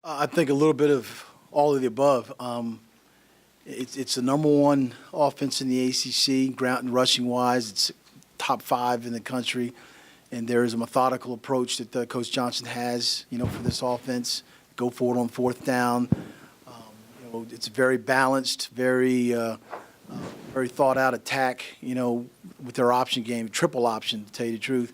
I think a little bit of all of the above. It's the number one offense in the ACC, ground and rushing wise. It's top 5 in the country, and there is a methodical approach that Coach Johnson has, for this offense. Go for it on fourth down. It's very balanced, very thought out attack. With their option game, triple option, to tell you the truth.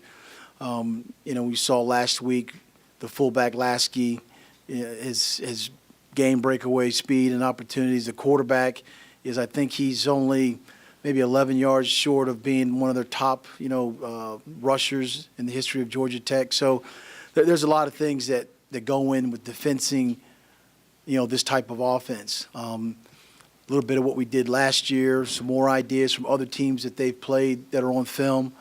We saw last week the fullback Lasky, his game breakaway speed and opportunities. The quarterback I think he's only maybe 11 yards short of being one of their top, rushers in the history of Georgia Tech. So there's a lot of things that go in with defending, this type of offense. A little bit of what we did last year, some more ideas from other teams that they've played that are on film.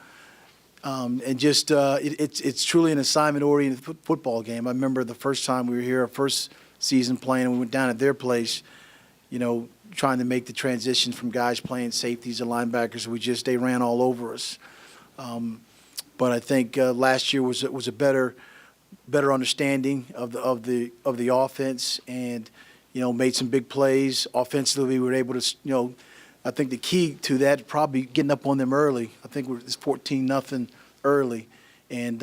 And just it's truly an assignment-oriented football game. I remember the first time we were here, our first season playing, and we went down at their place, trying to make the transition from guys playing safeties and linebackers. They ran all over us. But I think last year was a better understanding of the offense, and made some big plays offensively. We were able to I think the key to that is probably getting up on them early. I think it's 14-0 early, and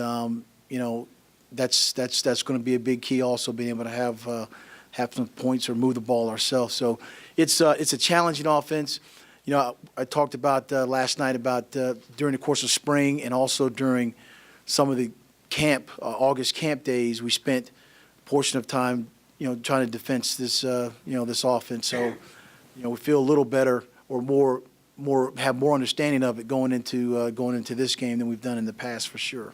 that's going to be a big key. Also, being able to have some points or move the ball ourselves. So it's a challenging offense. I talked about last night about during the course of spring and also during some of the August camp days, we spent a portion of time trying to defense this this offense. So we feel a little better, or have more understanding of it going into this game than we've done in the past, for sure.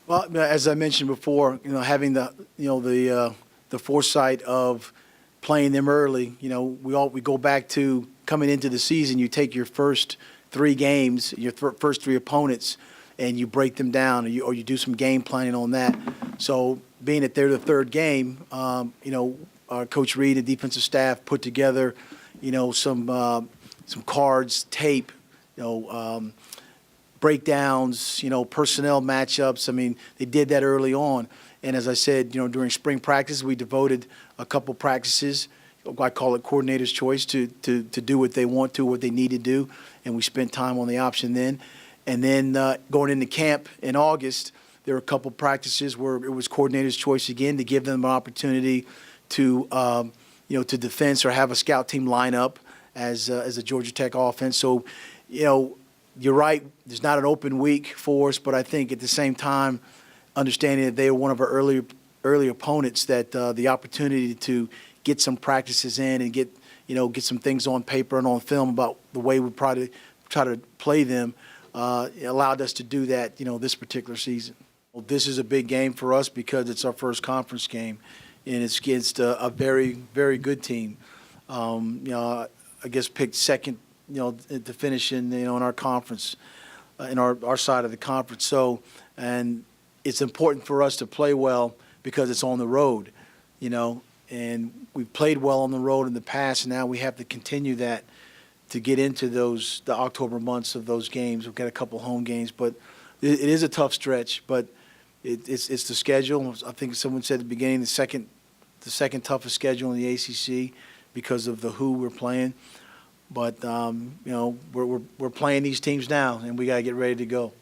Well, as I mentioned before, having the foresight of playing them early. We go back to coming into the season. You take your first 3 games, your first 3 opponents, and you break them down, or you do some game planning on that. So being that they're the third game, Coach Reed and defensive staff put together, some cards, tape, breakdowns, personnel matchups. I mean, they did that early on. And as I said, during spring practice, we devoted a couple practices, I call it coordinator's choice, to do what they want to, what they need to do. And we spent time on the option then. And then going into camp in August, there were a couple practices where it was coordinator's choice again, to give them an opportunity to, to defense or have a scout team line up as a Georgia Tech offense. So, you're right, there's not an open week for us, but I think at the same time, understanding that they are one of our early opponents, that the opportunity to get some practices in and get some things on paper and on film about the way we probably try to play them allowed us to do that, this particular season. Well, this is a big game for us because it's our first conference game, and it's against a very, very good team. I guess picked second, to finish in our conference, in our side of the conference. So, and it's important for us to play well because it's on the road, and we've played well on the road in the past, and now we have to continue that to get into the October months of those games. We've got a couple home games, but it is a tough stretch. But it's the schedule. I think someone said at the beginning, the second toughest schedule in the ACC because of who we're playing. But we're playing these teams now, and we got to get ready to go.